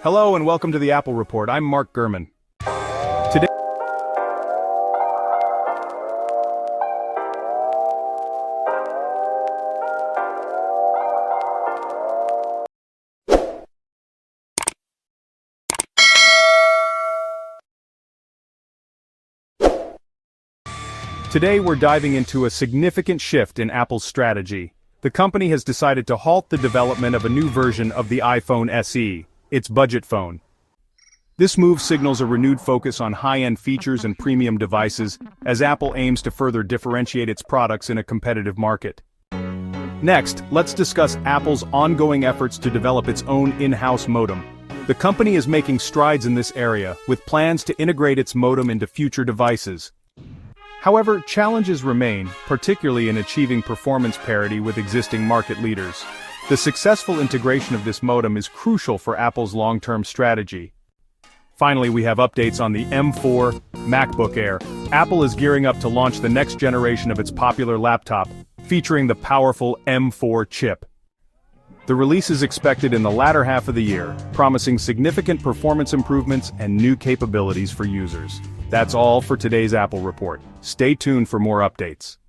Hello and welcome to the Apple Report. I'm Mark Gurman. Today, Today we're diving into a significant shift in Apple's strategy. The company has decided to halt the development of a new version of the iPhone SE, its budget phone. This move signals a renewed focus on high-end features and premium devices, as Apple aims to further differentiate its products in a competitive market. Next, let's discuss Apple's ongoing efforts to develop its own in-house modem. The company is making strides in this area, with plans to integrate its modem into future devices. However, challenges remain, particularly in achieving performance parity with existing market leaders. The successful integration of this modem is crucial for Apple's long-term strategy. Finally, we have updates on the M4 MacBook Air. Apple is gearing up to launch the next generation of its popular laptop, featuring the powerful M4 chip. The release is expected in the latter half of the year, promising significant performance improvements and new capabilities for users. That's all for today's Apple Report. Stay tuned for more updates.